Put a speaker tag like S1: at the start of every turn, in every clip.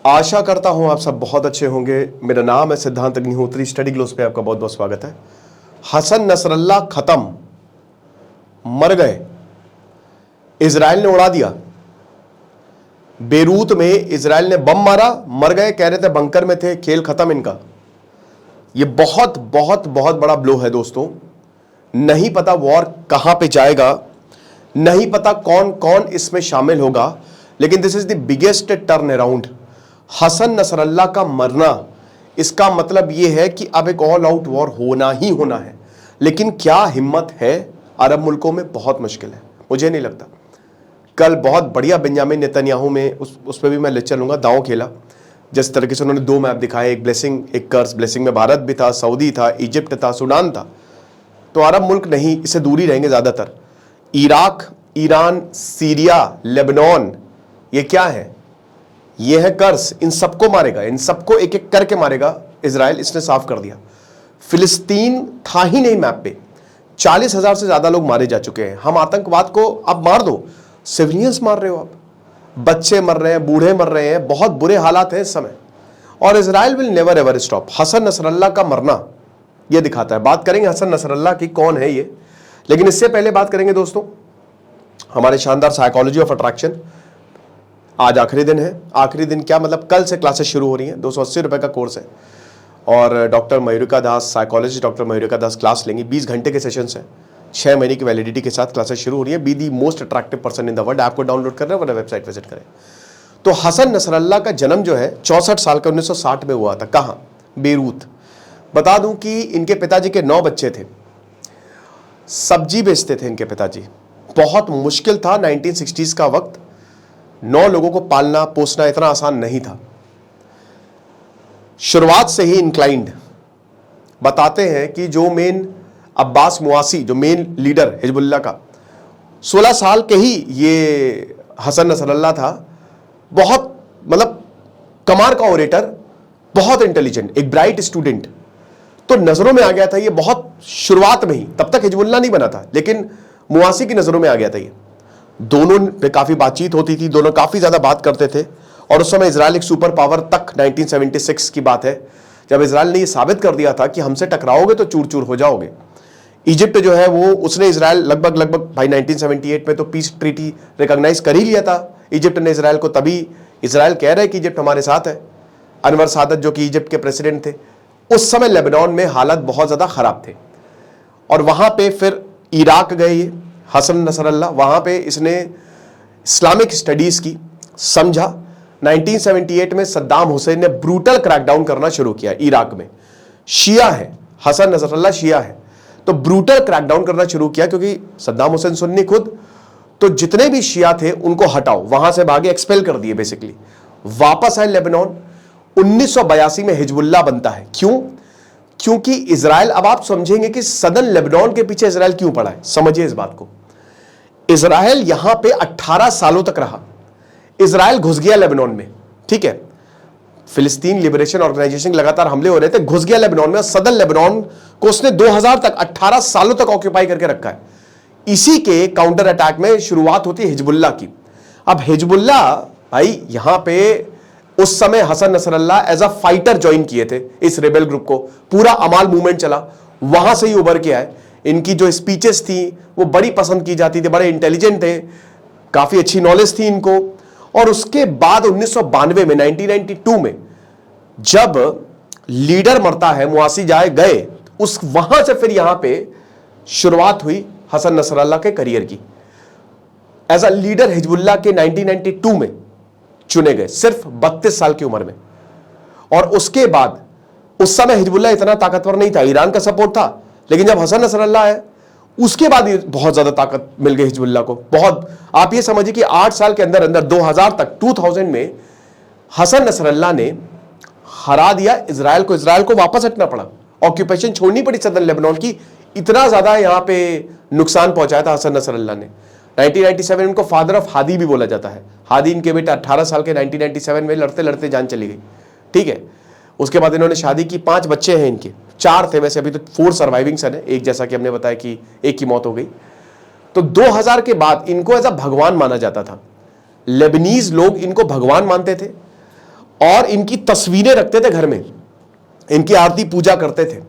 S1: आशा करता हूं आप सब बहुत अच्छे होंगे। मेरा नाम है सिद्धांत अग्निहोत्री। स्टडी ग्लोस पे आपका बहुत बहुत स्वागत है। हसन नसरल्ला खत्म, मर गए, इजराइल ने उड़ा दिया। बेरूत में इजराइल ने बम मारा, मर गए, कह रहे थे बंकर में थे, खेल खत्म इनका। यह बहुत बहुत बहुत बड़ा ब्लो है दोस्तों। नहीं पता वॉर कहां पे जाएगा, नहीं पता कौन कौन इसमें शामिल होगा, लेकिन this is the biggest turnaround. Hassan Nasrallah का मरना, इसका मतलब यह है कि अब एक ऑल आउट वॉर होना ही होना है। लेकिन क्या हिम्मत है अरब मुल्कों में? बहुत मुश्किल है, मुझे नहीं लगता। कल बहुत बढ़िया बेंजामिन नेतन्याहू में उस पर भी मैं लेक्चर लूंगा, दांव खेला। जिस तरीके से उन्होंने दो मैप दिखाए, एक ब्लेसिंग एक कर्स। ब्लेसिंग में भारत भी था, सऊदी था, इजिप्ट था, सूडान था। तो अरब मुल्क नहीं, इससे दूर ही रहेंगे ज्यादातर। इराक, ईरान, सीरिया, लेबनान, ये क्या है? ये है कर्स। इन सबको मारेगा, इन सबको एक एक करके मारेगा इजराइल। इसने साफ कर दिया। फिलिस्तीन था ही नहीं मैप पे। 40,000 से ज्यादा लोग मारे जा चुके हैं। हम आतंकवाद को अब मार दो, सिविलियंस मार रहे हो आप, बच्चे मर रहे हैं, बूढ़े मर रहे हैं, बहुत बुरे हालात हैं इस समय। और Israel will never ever stop. Hassan Nasrallah का मरना यह दिखाता है। बात करेंगे हसन नसरल्ला की, कौन है ये, लेकिन इससे पहले बात करेंगे दोस्तों हमारे शानदार साइकोलॉजी ऑफ अट्रैक्शन। आज आखिरी दिन है। आखिरी दिन क्या मतलब, कल से क्लासेस शुरू हो रही हैं। 280 रुपए का कोर्स है और डॉक्टर मयूरिका दास, साइकोलॉजिस्ट डॉक्टर मयूरिका दास क्लास लेंगी। 20 घंटे के सेशंस हैं, 6 महीने की वैलिडिटी के साथ क्लासेस शुरू हो रही है। Be the most attractive person in the world. आपको डाउनलोड करना है, वरना वेबसाइट विजिट करें। तो हसन नसरल्ला का जन्म जो है 64 साल का 1960 में हुआ था। कहाँ? बेरूत। बता दूं कि इनके पिताजी के 9 बच्चे थे। सब्जी बेचते थे इनके पिताजी। बहुत मुश्किल था 1960s का वक्त। 9 लोगों को पालना पोसना इतना आसान नहीं था। शुरुआत से ही इंक्लाइंड। बताते हैं कि जो मेन अब्बास मुआसी, जो मेन लीडर हिजबुल्लाह का, 16 साल के ही ये हसन नसरल्ला था। बहुत मतलब कमाल का ओरेटर, बहुत इंटेलिजेंट, एक ब्राइट स्टूडेंट। तो नजरों में आ गया था ये बहुत शुरुआत में ही। तब तक हिजबुल्लाह नहीं बना था, लेकिन मुआसी की नजरों में आ गया था ये। दोनों पे काफी बातचीत होती थी, दोनों काफी ज्यादा बात करते थे। और उस समय इजराइल एक सुपर पावर तक, 1976 की बात है, जब इजराइल ने ये साबित कर दिया था कि हमसे टकराओगे तो चूर चूर हो जाओगे। इजिप्ट जो है वो, उसने इजराइल लगभग भाई 1978 में तो पीस ट्रीटी रिकॉग्नाइज कर ही लिया था इजिप्ट ने इजराइल को। तभी इजराइल कह रहे कि इजिप्ट हमारे साथ है। अनवर सादत जो कि इजिप्ट के प्रेसिडेंट थे उस समय, लेबनान में हालात बहुत ज्यादा खराब थे। और वहां पे फिर इराक गए ये हसन नसरल्ला। वहां पे इसने इस्लामिक स्टडीज की, समझा। 1978 में सद्दाम हुसैन ने ब्रूटल क्रैकडाउन करना शुरू किया इराक में। शिया है हसन नसरल्ला, शिया है, तो ब्रूटल क्रैकडाउन करना शुरू किया, क्योंकि सद्दाम हुसैन सुन्नी खुद। तो जितने भी शिया थे उनको हटाओ, वहां से भागे, एक्सपेल कर दिए बेसिकली। वापस आए लेबनान। 1982 में हिजबुल्लाह बनता है। क्यों? क्योंकि इजराइल, अब आप समझेंगे कि सदन लेबनान के पीछे इजराइल क्यों पड़ा है। समझिए इस बात को। इजराइल यहां पे 18 सालों तक रहा। इजराइल घुस गया लेबनान में, ठीक है। फिलिस्तीन लिबरेशन ऑर्गेनाइजेशन लगातार हमले हो रहे थे, घुस गया लेबनान में। सदन लेबनान को उसने 2000 तक, 18 सालों तक ऑक्यूपाई करके रखा है। इसी के काउंटर अटैक में शुरुआत होती है हिजबुल्लाह की। अब हिजबुल्लाह भाई यहां पे उस समय Hassan Nasrallah as a fighter join किए थे इस रेबेल ग्रुप को। पूरा अमाल मूवमेंट चला, वहां से ही उभर के आए। इनकी जो स्पीचेस थी वो बड़ी पसंद की जाती थी, बड़े इंटेलिजेंट थे, काफी अच्छी नॉलेज थी इनको। और उसके बाद 1992 में, 1992 में जब लीडर मरता है, मुआसी गए, उस वहां से फिर यहां पे शुरुआत हुई हसन नसरल्ला के करियर की। एज अ लीडर हिजबुल्लाह के 1992 में चुने गए, सिर्फ 32 साल की उम्र में। और उसके बाद, उस समय हिजबुल्लाह इतना ताकतवर नहीं था, ईरान का सपोर्ट था, लेकिन जब हसन नसरल्ला आए उसके बाद बहुत ज्यादा ताकत मिल गई हिजबुल्लाह को। बहुत, आप ये समझिए कि 8 साल के अंदर अंदर 2000 तक, 2000 में हसन नसरल्ला ने हरा दिया इजराइल को। इजराइल को वापस हटना पड़ा, ऑक्यूपेशन छोड़नी पड़ी सदन लेबनान की। इतना ज्यादा यहां पे नुकसान पहुंचाया था हसन नसरल्ला ने। 1997 इनको फादर ऑफ हादी भी बोला जाता है। हादी इनके बेटे 18 साल के 1997 में लड़ते लड़ते जान चली गई, ठीक है। उसके बाद इन्होंने शादी की, 5 बच्चे हैं इनके, 4 थे वैसे, अभी तो 4 सर्वाइविंग सन है, एक जैसा कि हमने बताया कि एक की मौत हो गई। तो 2000 के बाद इनको एज अ भगवान माना जाता था। लेबनीज लोग इनको भगवान मानते थे। और इनकी तस्वीरें रखते थे घर में, इनकी आरती पूजा करते थे।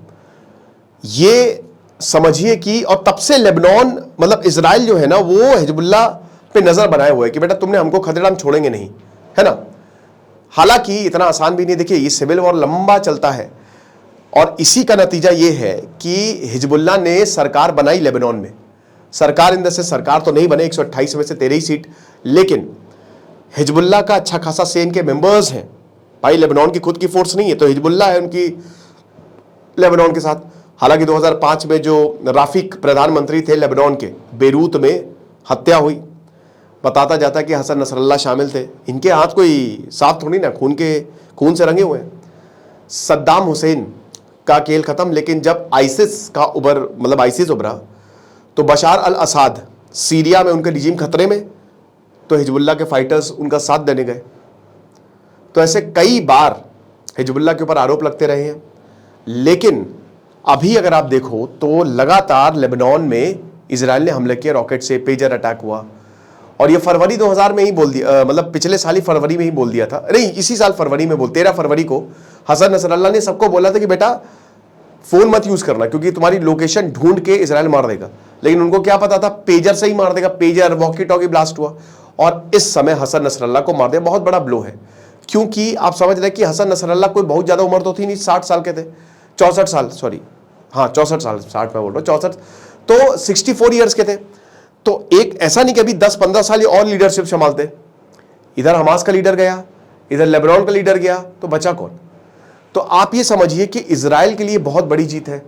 S1: ये समझिए कि और तब से लेबनान मतलब इजराइल जो है ना वो हिजबुल्लाह पे नजर बनाए हुए है कि बेटा तुमने हमको खदेड़ा, हम छोड़ेंगे नहीं, है ना। हालांकि इतना आसान भी नहीं। देखिए ये सिविल वॉर लंबा चलता है और इसी का नतीजा ये है कि हिजबुल्लाह ने सरकार बनाई लेबनान में। सरकार इन से सरकार तो नहीं बने, 128 में से 13 ही सीट, लेकिन हिजबुल्लाह का अच्छा खासा से इनके मेंबर्स हैं भाई। लेबनान की खुद की फोर्स नहीं है, तो हिजबुल्लाह है उनकी लेबनान के साथ। हालांकि 2005 में जो राफिक प्रधानमंत्री थे लेबनान के, बेरूत में हत्या हुई, बताता जाता है कि हसन नसरल्लाह शामिल थे। इनके हाथ कोई साफ थोड़ी ना, खून से रंगे हुए हैं। सद्दाम हुसैन का खेल खत्म, लेकिन जब आइसिस उभरा तो बशार अल असाद सीरिया में उनके रिजीम खतरे में, तो हिजबुल्लाह के फाइटर्स उनका साथ देने गए। तो ऐसे कई बार हिजबुल्लाह के ऊपर आरोप लगते रहे हैं। लेकिन अभी अगर आप देखो तो लगातार लेबनान में इजराइल ने हमले किए, रॉकेट से पेजर अटैक हुआ। और ये फरवरी 2000 में ही बोल दिया, मतलब पिछले साल ही फरवरी में ही बोल दिया था, नहीं इसी साल फरवरी में 13 फरवरी को हसन नसरल्लाह ने सबको बोला था कि बेटा फोन मत यूज करना क्योंकि तुम्हारी लोकेशन ढूंढ के इजराइल मार देगा। लेकिन उनको क्या पता था, पेजर से ही मार देगा, पेजर वॉकी टॉकी ब्लास्ट हुआ और इस समय हसन नसरल्लाह को मार दिया। बहुत बड़ा ब्लो है, क्योंकि आप समझ रहे कि हसन नसरल्लाह कोई बहुत ज्यादा उम्र तो थी नहीं, 60 साल के थे, 64 साल, सॉरी हाँ 64 साल, 60 में बोल रहा हूँ, 64, तो 64 ईयर्स के थे। तो एक ऐसा नहीं कि अभी 10-15 साल ये और लीडरशिप संभालते, इधर हमास का लीडर गया, इधर लेबनान का लीडर गया, तो बचा कौन। तो आप ये समझिए कि इजराइल के लिए बहुत बड़ी जीत है।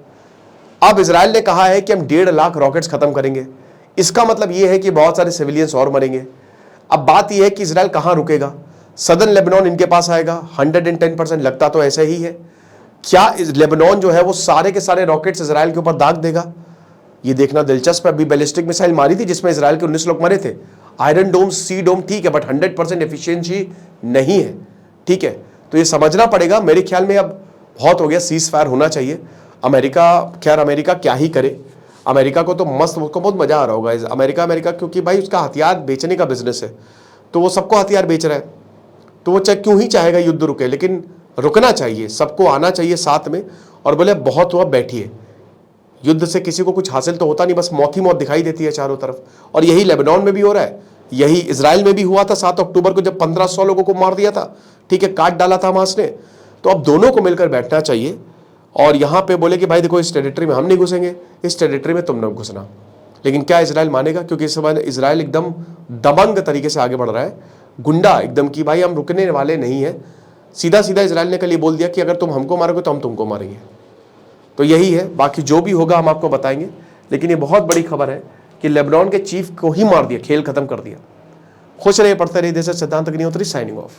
S1: अब इजराइल ने कहा है कि हम 1.5 लाख रॉकेट्स खत्म करेंगे। इसका मतलब ये है कि बहुत सारे सिविलियंस और मरेंगे। अब बात यह है कि इजराइल कहां रुकेगा, सदर्न लेबनान इनके पास आएगा, 110% लगता तो ऐसा ही है। क्या लेबनान जो है वो सारे के सारे रॉकेट्स इजराइल के ऊपर दाग देगा, ये देखना दिलचस्प है। अभी बैलिस्टिक मिसाइल मारी थी जिसमें इजराइल के 19 लोग मरे थे, आयरन डोम, सी डोम ठीक है, बट 100% एफिशिएंसी नहीं है, ठीक है। तो ये समझना पड़ेगा। मेरे ख्याल में अब बहुत हो गया, सीज फायर होना चाहिए। अमेरिका, खैर अमेरिका क्या ही करे, अमेरिका को तो मस्त, उसको बहुत मजा आ रहा होगा अमेरिका, क्योंकि भाई उसका हथियार बेचने का बिजनेस है, तो वो सबको हथियार बेच रहा है, तो वो क्यों ही चाहेगा युद्ध रुके। लेकिन रुकना चाहिए, सबको आना चाहिए साथ में और बोले बहुत हुआ बैठिए। युद्ध से किसी को कुछ हासिल तो होता नहीं, बस मौत ही मौत दिखाई देती है चारों तरफ। और यही लेबनान में भी हो रहा है, यही इजराइल में भी हुआ था 7 अक्टूबर को, जब 1500 लोगों को मार दिया था, ठीक है, काट डाला था हमास ने। तो अब दोनों को मिलकर बैठना चाहिए और यहाँ पे बोले कि भाई देखो इस टेरिटरी में हम नहीं घुसेंगे, इस टेरिटरी में तुम न घुसना। लेकिन क्या इजराइल मानेगा, क्योंकि इस समय इजराइल एकदम दबंग तरीके से आगे बढ़ रहा है, गुंडा एकदम कि भाई हम रुकने वाले नहीं है। सीधा सीधा इजराइल ने कल ये बोल दिया कि अगर तुम हमको मारोगे तो हम तुमको मारेंगे। तो यही है, बाकी जो भी होगा हम आपको बताएंगे। लेकिन ये बहुत बड़ी खबर है कि लेबनान के चीफ को ही मार दिया, खेल खत्म कर दिया। खुश रहिए, पढ़ते रहिए। देश सिद्धांत अग्निहोत्री, साइनिंग ऑफ।